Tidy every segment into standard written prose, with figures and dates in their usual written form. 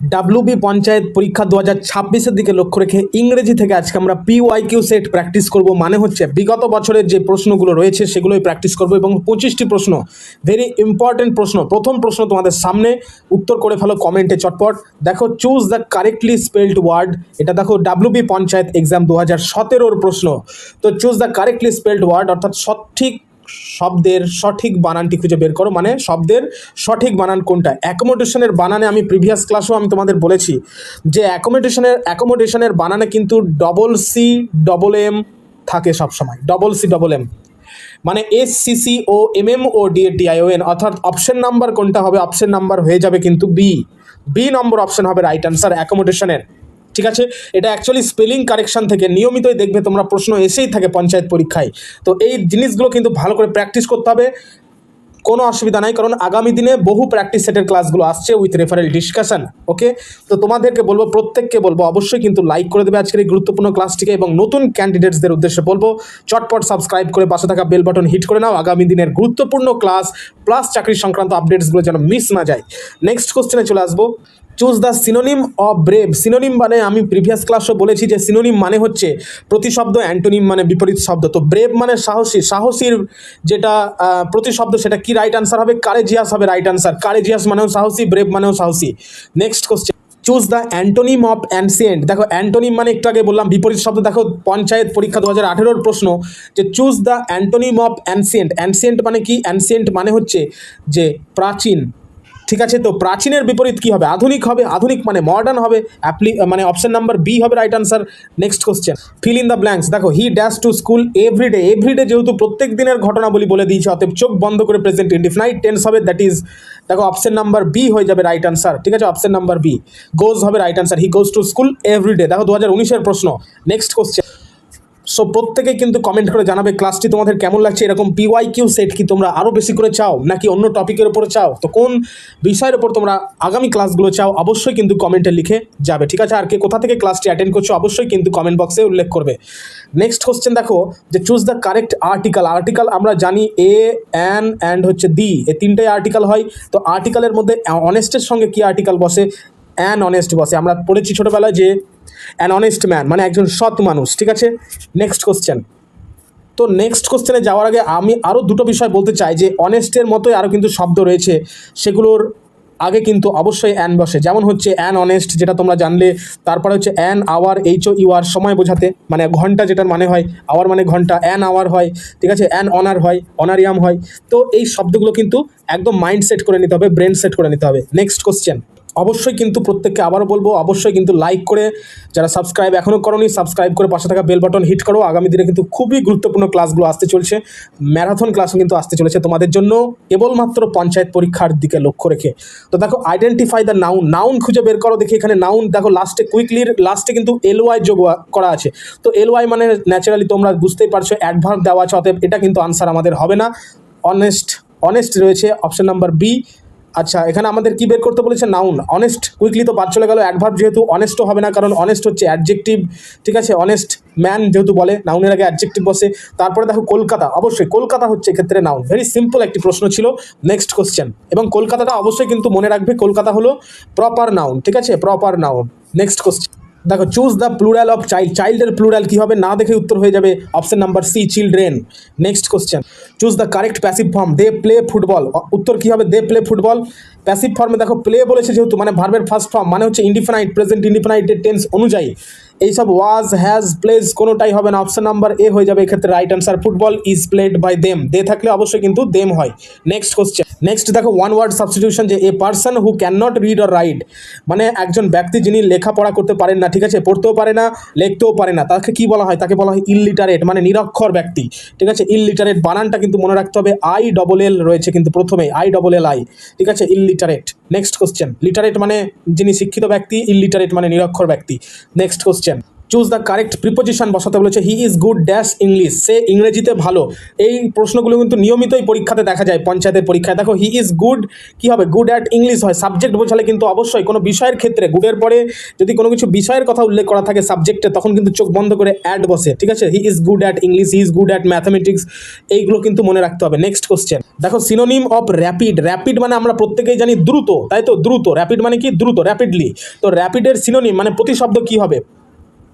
WB panchayat পরীক্ষা 2026-এর দিকে লক্ষ্য রেখে ইংরেজি থেকে আজকে আমরা পিওয়াইকিউ সেট প্র্যাকটিস করব। মানে হচ্ছে বিগত বছরের যে প্রশ্নগুলো রয়েছে সেগুলোই প্র্যাকটিস করব এবং 25টি প্রশ্ন, ভেরি ইম্পর্টেন্ট প্রশ্ন। প্রথম প্রশ্ন তোমাদের সামনে, উত্তর করে ফেলো কমেন্টে চটপট। দেখো, choose the correctly spelled word. এটা দেখো ডাব্লিউবি পঞ্চায়েত এক্সাম 2017-র প্রশ্ন। তো choose the correctly spelled word অর্থাৎ সঠিক শব্দের সঠিক বানানটি খুঁজে বের করো। মানে শব্দের সঠিক বানান কোনটা। অ্যাকোমোডেশনের বানানে আমি প্রিভিয়াস ক্লাসেও আমি তোমাদের বলেছি যে অ্যাকোমোডেশনের বানানে কিন্তু ডবল সি ডবল এম থাকে সবসময়, ডবল সি ডবল এম, মানে SCCOMMODDION, অর্থাৎ অপশন নাম্বার কোনটা হবে? অপশন নাম্বার হয়ে যাবে কিন্তু বি নম্বর অপশন হবে রাইট অ্যান্সার অ্যাকোমোডেশনের। ঠিক আছে, এটা অ্যাকচুয়ালি স্পেলিং কারেকশন থেকে নিয়মিতই দেখবে তোমরা প্রশ্ন এসেই থাকে পঞ্চায়েত পরীক্ষায়। তো এই জিনিসগুলো কিন্তু ভালো করে প্র্যাকটিস করতে হবে, কোনো অসুবিধা নাই, কারণ আগামী দিনে বহু প্র্যাকটিস সেটের ক্লাসগুলো আসছে উইথ রেফারেল ডিসকাশন। ওকে, তো তোমাদেরকে বলবো, প্রত্যেককে বলবো অবশ্যই কিন্তু লাইক করে দেবে আজকের এই গুরুত্বপূর্ণ ক্লাসটিকে, এবং নতুন ক্যান্ডিডেটসদের উদ্দেশ্যে বলবো চটপট সাবস্ক্রাইব করে পাশে থাকা বেল বাটন হিট করে নাও, আগামী দিনের গুরুত্বপূর্ণ ক্লাস প্লাস চাকরি সংক্রান্ত আপডেটসগুলো যেন মিস না যায়। নেক্সট কোশ্চেনে চলে আসবো। Choose the synonym of brave. Synonym মানে আমি প্রিভিয়াস ক্লাসও বলেছি যে সিনোনিম মানে হচ্ছে প্রতিশব্দ, অ্যান্টোনিম মানে বিপরীত শব্দ। তো ব্রেভ মানে সাহসী, সাহসীর যেটা প্রতিশব্দ সেটা কি রাইট আনসার হবে? কারেজিয়াস হবে রাইট আনসার। কারেজিয়াস মানেও সাহসী, ব্রেভ মানেও সাহসী। Next question, choose the antonym of ancient. দেখো অ্যান্টোনিম মানে একটু আগে বললাম বিপরীত শব্দ। দেখো পঞ্চায়েত পরীক্ষা 2018-র প্রশ্ন যে choose the antonym of ancient. Ancient মানে কি? অ্যানসিয়েন্ট মানে হচ্ছে যে প্রাচীন। ঠিক আছে, তো প্রাচীনের বিপরীত কি হবে? আধুনিক হবে। আধুনিক মানে মডার্ন হবে। মানে অপশন নাম্বার বি হবে right answer. Next question, fill in the blanks. দেখো he dash to school every day. Every day যেহেতু প্রত্যেক দিনের ঘটনাবলী বলে দিয়েছে, অতএব চোখ বন্ধ করে প্রেজেন্ট ইনডিফিনাইট টেন্স হবে, দ্যাট ইজ দেখো অপশন নাম্বার বি হয়ে যাবে রাইট আনসার। ঠিক আছে, অপশন নাম্বার বি, গোজ হবে right answer. He goes to school every day. দেখো 2019-এর প্রশ্ন। নেক্সট কোশ্চেন, সো প্রত্যেকেই কিন্তু কমেন্ট করে জানাবে ক্লাসটি তোমাদের কেমন লাগছে। এরকম পিওয়াইকিউ সেট কি তোমরা আরও বেশি করে চাও, নাকি অন্য টপিকের উপরে চাও? তো কোন বিষয়ের উপর তোমরা আগামী ক্লাসগুলো চাও অবশ্যই কিন্তু কমেন্টে লিখে যাবে। ঠিক আছে, আর কে কোথা থেকে ক্লাসটি অ্যাটেন্ড করছো অবশ্যই কিন্তু কমেন্ট বক্সে উল্লেখ করবে। নেক্সট কোশ্চেন দেখো যে choose the correct article. Article আমরা জানি এ, অ্যান, অ্যান্ড হচ্ছে দি, এই তিনটাই আর্টিকেল হয়। তো আর্টিকেলের মধ্যে অনেস্টের সঙ্গে কি আর্টিকেল বসে? অ্যান অনেস্ট বসে। আমরা পড়েছি ছোটোবেলায় যে অ্যান অনেস্ট ম্যান মানে একজন সৎ মানুষ। ঠিক আছে, নেক্সট কোশ্চেন। তো নেক্সট কোশ্চেনে যাওয়ার আগে আমি আরও দুটো বিষয় বলতে চাই যে অনেস্টের মতোই আরও কিন্তু শব্দ রয়েছে, সেগুলোর আগে কিন্তু অবশ্যই অ্যান বসে। যেমন হচ্ছে অ্যান অনেস্ট, যেটা তোমরা জানলে। তারপরে হচ্ছে অ্যান আওয়ার, HOUR, সময় বোঝাতে, মানে ঘন্টা যেটার মানে হয়, আওয়ার মানে ঘন্টা, অ্যান আওয়ার হয়। ঠিক আছে, অ্যান অনার হয়, অনারিয়াম হয়। তো এই শব্দগুলো কিন্তু একদম মাইন্ড সেট করে নিতে হবে, ব্রেন সেট করে নিতে হবে। নেক্সট কোশ্চেন, অবশ্যই কিন্তু প্রত্যেককে আবারও বলবো অবশ্যই কিন্তু লাইক করে, যারা সাবস্ক্রাইব এখনও করোনি সাবস্ক্রাইব করে পাশে থাকা বেল বাটন হিট করো। আগামী দিনে কিন্তু খুবই গুরুত্বপূর্ণ ক্লাসগুলো আসতে চলছে, ম্যারাথন ক্লাসও কিন্তু আসতে চলেছে তোমাদের জন্য, কেবলমাত্র পঞ্চায়েত পরীক্ষার দিকে লক্ষ্য রেখে। তো দেখো আইডেন্টিফাই দ্য নাউন। নাউন খুঁজে বের করো। দেখি এখানে নাউন দেখো লাস্টে, কুইকলির লাস্টে কিন্তু LY যোগ করা আছে। তো LY মানে ন্যাচারালি তোমরা বুঝতেই পারছো অ্যাডভার্ব দেওয়া আছে, অতএব এটা কিন্তু আনসার আমাদের হবে না। অনেস্ট রয়েছে অপশন নাম্বার বি। আচ্ছা, এখানে আমাদের কি বের করতে বলেছে? নাউন। অনেস্ট, কুইকলি তো বাদ চলে গেল। অ্যাডভার্ব যেহেতু অনেস্টও হবে না, কারণ অনেস্ট হচ্ছে অ্যাডজেক্টিভ। ঠিক আছে, অনেস্ট ম্যান যেহেতু বলে, নাউনের আগে অ্যাডজেক্টিভ বসে। তারপরে দেখো কলকাতা, অবশ্যই কলকাতা হচ্ছে এক্ষেত্রে নাউন। ভেরি সিম্পল একটি প্রশ্ন ছিল। নেক্সট কোশ্চেন, এবং কলকাতাটা অবশ্যই কিন্তু মনে রাখবে, কলকাতা হলো প্রপার নাউন। ঠিক আছে, প্রপার নাউন। নেক্সট কোশ্চেন দেখো, choose the plural of child. চাইল্ডের প্লুরাল কি হবে? না দেখে উত্তর হয়ে যাবে option number C, children. Next question, choose the correct passive form. They play football. উত্তর কি হবে? দে প্লে ফুটবল। প্যাসিভ ফর্মে দেখো প্লে বলেছে যেহেতু, মানে ভার্বের ফার্স্ট ফর্ম, মানে হচ্ছে ইনডিফিনাইট, প্রেজেন্ট ইনডিফিনাইটের টেন্স অনুযায়ী এইসব ওয়াজ, হ্যাজ, প্লেজ কোনোটাই হবে না। অপশন নাম্বার এ হয়ে যাবে এক্ষেত্রে right answer. Football is played by them. They থাকলে অবশ্যই কিন্তু দেম হয়। নেক্সট কোশ্চেন, নেক্সট দেখো ওয়ান ওয়ার্ড সাবস্টিটিউশন, যে a person who can not read or write, মানে একজন ব্যক্তি যিনি লেখাপড়া করতে পারেন না। ঠিক আছে, পড়তেও পারে না, লিখতেও পারে না, তাকে কি বলা হয়? তাকে বলা হয় ইললিটারেট, মানে নিরক্ষর ব্যক্তি। ঠিক আছে, ইললিটারেট বানানটা কিন্তু মনে রাখতে হবে, ILL রয়েছে কিন্তু প্রথমে, ILLI। ঠিক আছে, ইললিটারেট। নেক্সট কোশ্চেন, লিটারেট মানে যিনি শিক্ষিত ব্যক্তি, ইললিটারেট মানে নিরক্ষর ব্যক্তি। Next question, choose the correct preposition বসাতে বলেছে, he is good dash English, সে ইংরেজিতে ভালো। এই প্রশ্নগুলো কিন্তু নিয়মিতই পরীক্ষাতে দেখা যায়, পঞ্চায়েতের পরীক্ষায় দেখো হি ইজ গুড কি হবে, গুড অ্যাট ইংলিশ হয়। সাবজেক্ট বোঝালে কিন্তু অবশ্যই কোনো বিষয়ের ক্ষেত্রে গুডের পরে যদি কোনো কিছু বিষয়ের কথা উল্লেখ করা থাকে সাবজেক্টে, তখন কিন্তু চোখ বন্ধ করে অ্যাড বসে, ঠিক আছে। হি is good at English, he is good at mathematics, এইগুলো কিন্তু মনে রাখতে হবে। নেক্সট কোশ্চেন দেখো, সিনোনিম অফ র্যাপিড, র্যাপিড মানে আমরা প্রত্যেকেই জানি দ্রুত, তাই তো, দ্রুত। র্যাপিড মানে কি, দ্রুত, র্যাপিডলি। তো র্যাপিডের সিনোনিম মানে প্রতিশব্দ কি হবে,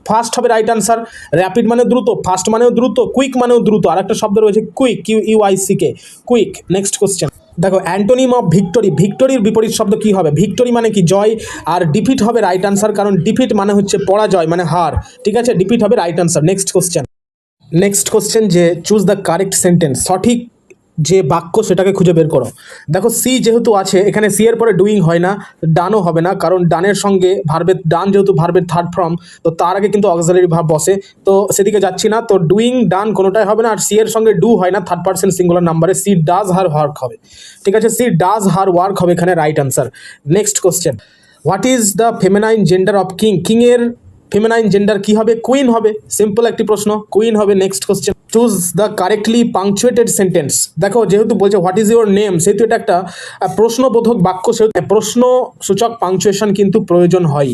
ফাস্ট হবে রাইট আনসার। র্যাপিড মানে দ্রুত, ফাস্ট মানেও দ্রুত, কুইক মানেও দ্রুত, আর একটা শব্দ রয়েছে quick, QUICK, quick. Next question দেখো, অ্যান্টোনিম অফ ভিক্টোরি, ভিক্টোরির বিপরীত শব্দ কি হবে, ভিক্টোরি মানে কি জয়, আর ডিফিট হবে রাইট আনসার, কারণ ডিফিট মানে হচ্ছে পরাজয়, মানে হার, ঠিক আছে, ডিফিট হবে রাইট আনসার। নেক্সট কোশ্চেন যে চুজ দ্য কারেক্ট সেন্টেন্স, সঠিক যে বাক্য সেটাকে খুঁজে বের করো। দেখো সি যেহেতু আছে এখানে, সি এর পরে ডুইং হয় না, ডানও হবে না, কারণ ডানের সঙ্গে ভার্বের, ডান যেহেতু ভার্বের থার্ড ফর্ম, তো তার আগে কিন্তু অক্সিলারি ভার্ব বসে, তো সেদিকে যাচ্ছি না। তো ডুইং ডান কোনোটাই হবে না, আর সি এর সঙ্গে ডু হয় না, থার্ড পার্সন সিঙ্গুলার নাম্বারে, সি ডাজ হার ওয়ার্ক হবে, ঠিক আছে, সি ডাজ হার ওয়ার্ক হবে এখানে right answer. Next question, what is the feminine gender of king, king এর ফেমিনাইন জেন্ডার কি হবে, কুইন হবে, সিম্পল একটি প্রশ্ন, কুইন হবে। Next question, choose the correctly পাংচুয়েটেড sentence. দেখো যেহেতু বলছে হোয়াট ইজ ইউর নেম, সেহেতু এটা একটা প্রশ্নবোধক বাক্য, সেহেতু প্রশ্নসূচক পাংচুয়েশন কিন্তু প্রয়োজন হয়।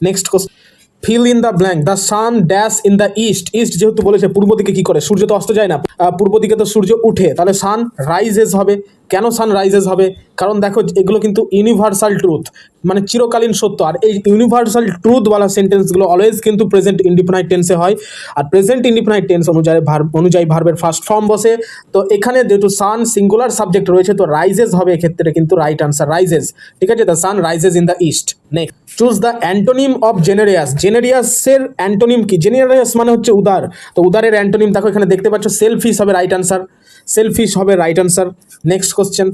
Next question, fill in the blank, the sun dash in the east, east যেহেতু বলেছে পূর্ব দিকে কি করে, সূর্য তো অস্ত যায় না, পূর্ব দিকে তো সূর্য উঠে, তাহলে সান রাইজেস হবে। কেন সান রাইজেস হবে, কারণ দেখো এগুলো কিন্তু ইউনিভার্সাল ট্রুথ, মানে চিরকালীন সত্য, আর এই ইউনিভার্সাল ট্রুথওয়ালা সেন্টেন্সগুলো অলওয়েজ কিন্তু প্রেজেন্ট ইনডিফিনাইট টেন্সে হয়, আর প্রেজেন্ট ইনডিফিনাইট টেন্স অনুযায়ী ভার্বের ফার্স্ট ফর্ম বসে। তো এখানে যেহেতু সান সিঙ্গুলার সাবজেক্ট রয়েছে, তো রাইজেস হবে এক্ষেত্রে কিন্তু রাইট আনসার, রাইজেস, ঠিক আছে, the sun rises in the east. Next, choose the antonym of generous, জেনেরিয়াসের অ্যান্টোনিম কি, জেনেরিয়াস মানে হচ্ছে উদার, তো উদারের অ্যান্টোনিম দেখো এখানে দেখতে পাচ্ছ, সেলফিশ হবে রাইট আনসার, সেলফিশ হবে right answer. Next question,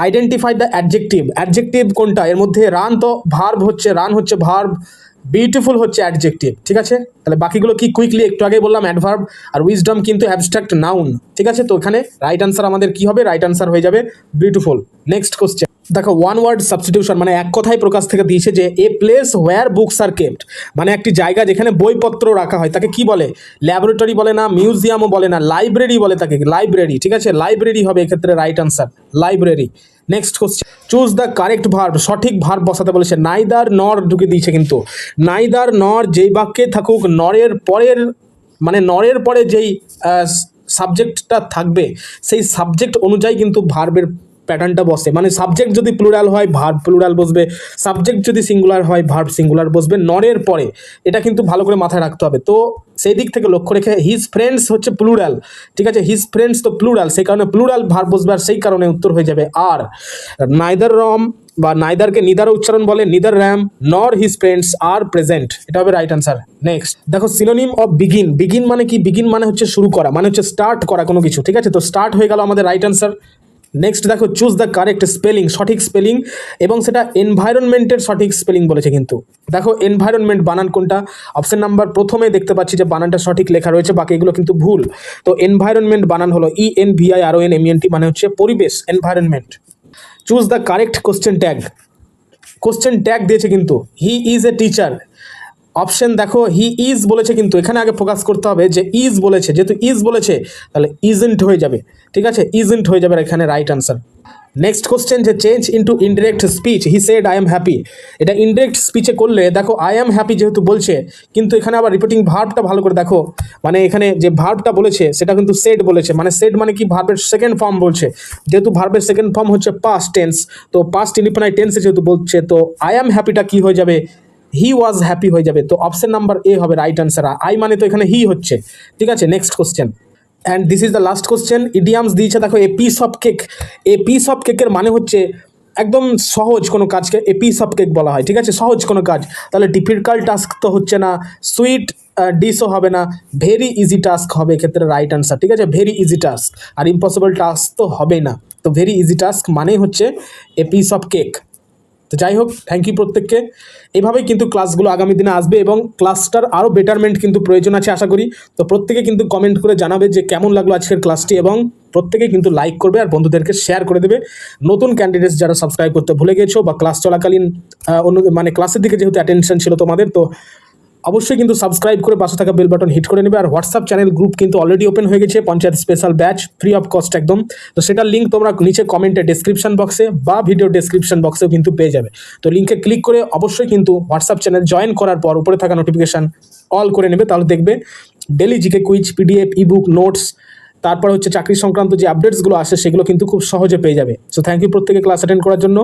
identify the adjective, adjective কোনটা, এর মধ্যে রান তো ভার্ব হচ্ছে, রান হচ্ছে ভার্ব, বিউটিফুল হচ্ছে অ্যাডজেক্টিভ, ঠিক আছে। তাহলে বাকিগুলো কি, কুইকলি একটু আগে বললাম অ্যাডভার্ব, আর উইজডম কিন্তু অ্যাবস্ট্রাক্ট নাউন, ঠিক আছে। তো এখানে রাইট আনসার আমাদের কি হবে, রাইট আনসার হয়ে যাবে বিউটিফুল। নেক্সট কোশ্চেন দেখো, ওয়ান ওয়ার্ড সাবস্টিটিউশন মানে এক কথায় প্রকাশ থেকে দিয়েছে যে a place where books are kept, মানে একটি জায়গা যেখানে বইপত্র রাখা হয় তাকে কি বলে, ল্যাবরেটরি বলে না, মিউজিয়ামও বলে না, লাইব্রেরি বলে তাকে, লাইব্রেরি, ঠিক আছে, লাইব্রেরি হবে এক্ষেত্রে right answer, library. Next question, choose the correct verb, সঠিক ভার্ব বসাতে বলেছে, নাইদার নর ঢুকে দিয়েছে, কিন্তু নাইদার নর যেই বাক্যে থাকুক, নরের পরের মানে নরের পরে যেই সাবজেক্টটা থাকবে সেই সাবজেক্ট অনুযায়ী কিন্তু ভার্বের প্যাটার্নটা বসে, মানে সাবজেক্ট যদি প্লুরাল হয় ভার্ব প্লুরাল বসবে, সাবজেক্ট যদি সিঙ্গুলার হয় ভার্ব সিঙ্গুলার বসবে নরের পরে, এটা কিন্তু ভালো করে মাথায় রাখতে হবে। তো সেই দিক থেকে লক্ষ্য রেখে হিজ ফ্রেন্ডস হচ্ছে প্লুরাল, ঠিক আছে, হিজ ফ্রেন্ডস তো প্লুরাল, সেই কারণে প্লুরাল ভার্ব বসবে, আর সেই কারণে উত্তর হয়ে যাবে আর। নাইদার রম বা নাইদারকে নিদার উচ্চারণ বলে, neither Ram nor his friends are present, এটা হবে রাইট আনসার। নেক্সট দেখো, সিনোনিম অফ বিগিন, বিগিন মানে কি, বিগিন মানে হচ্ছে শুরু করা, মানে হচ্ছে স্টার্ট করা কোনো কিছু, ঠিক আছে, তো স্টার্ট হয়ে গেল আমাদের রাইট আনসার। নেক্সট দেখো, চুজ দ্য কারেক্ট স্পেলিং, সঠিক স্পেলিং, এবং সেটা এনভায়রনমেন্টের সঠিক স্পেলিং বলেছে, কিন্তু দেখো এনভায়রনমেন্ট বানান কোনটা, অপশন নাম্বার প্রথমে দেখতে পাচ্ছি যে বানানটা সঠিক লেখা রয়েছে, বাকি এগুলো কিন্তু ভুল। তো এনভায়রনমেন্ট বানান হলো ENVIRONMENT, মানে হচ্ছে পরিবেশ, environment. Choose the correct question tag, question tag দিয়েছে কিন্তু he is a teacher, option দেখো হি ইজ বলেছে, কিন্তু এখানে আগে ফোকাস করতে হবে যে ইজ বলেছে, যেহেতু ইজ বলেছে তাহলে ইজেন্ট হয়ে যাবে, ঠিক আছে, ইজেন্ট হয়ে যাবে এখানে রাইট আনসার। নেক্সট কোশ্চেন, যে change into indirect speech, he said I am happy, এটা ইনডিরেক্ট স্পিচে করলে দেখো আই এম হ্যাপি যেহেতু বলছে, কিন্তু এখানে আবার রিপিটিং ভার্বটা ভালো করে দেখো, মানে এখানে যে ভার্বটা বলেছে সেটা কিন্তু সেড বলেছে, মানে সেড মানে কি, ভার্বের সেকেন্ড ফর্ম বলছে, যেহেতু ভার্বের সেকেন্ড ফর্ম হচ্ছে পাস্ট টেন্স, তো পাস্ট ইনডিফিনাইট টেন্সে যেহেতু বলছে, তো আই এম হ্যাপিটা কি হয়ে যাবে, হি ওয়াজ হ্যাপি হয়ে যাবে। তো অপশন নাম্বার এ হবে রাইট আনসার, আই মানে তো এখানে হি হচ্ছে, ঠিক আছে। Next question, and this is the last question, idioms দিয়েছে দেখো, a piece of cake, a piece of কেকের মানে হচ্ছে একদম সহজ কোনো কাজকে এ পিস অফ কেক বলা হয়, ঠিক আছে, সহজ কোনো কাজ, তাহলে ডিফিকাল্ট টাস্ক তো হচ্ছে না, সুইট ডিশও হবে না, ভেরি ইজি টাস্ক হবে এক্ষেত্রে রাইট আনসার, ঠিক আছে, ভেরি ইজি টাস্ক, আর ইম্পসিবল টাস্ক তো হবেই না, তো ভেরি ইজি টাস্ক মানেই হচ্ছে এ পিস অফ কেক। তো যাই হোক, থ্যাংক ইউ প্রত্যেককে, এইভাবেই কিন্তু ক্লাসগুলো আগামী দিনে আসবে, এবং ক্লাসটার আরও বেটারমেন্ট কিন্তু প্রয়োজন আছে আশা করি। তো প্রত্যেকে কিন্তু কমেন্ট করে জানাবে যে কেমন লাগলো আজকের ক্লাসটি, এবং প্রত্যেকে কিন্তু লাইক করবে আর বন্ধুদেরকে শেয়ার করে দেবে। নতুন ক্যান্ডিডেটস যারা সাবস্ক্রাইব করতে ভুলে গেছো বা ক্লাস চলাকালীন মানে ক্লাসের দিকে যেহেতু অ্যাটেনশন ছিল তোমাদের, তো অবশ্যই কিন্তু সাবস্ক্রাইব করে পাশে থাকা বেল বাটন হিট করে নেবে। আর হোয়াটসঅ্যাপ চ্যানেল গ্রুপ কিন্তু অলরেডি ওপেন হয়ে গেছে, panchayat special batch, free of cost একদম। তো সেটার লিঙ্ক তোমরা নিচে কমেন্টে ডেসক্রিপশন বক্সে বা ভিডিও ডেসক্রিপশন বক্সেও কিন্তু পেয়ে যাবে। তো লিঙ্কে ক্লিক করে অবশ্যই কিন্তু হোয়াটসঅ্যাপ চ্যানেল জয়েন করার পর উপরে থাকা নোটিফিকেশান অল করে নেবে, তাহলে দেখবে daily GK quiz, PDF, ebook, notes, তারপর হচ্ছে চাকরি সংক্রান্ত যে আপডেটসগুলো আসে সেগুলো কিন্তু খুব সহজে পেয়ে যাবে। সো থ্যাংক ইউ প্রত্যেকে ক্লাস অ্যাটেন্ড করার জন্য।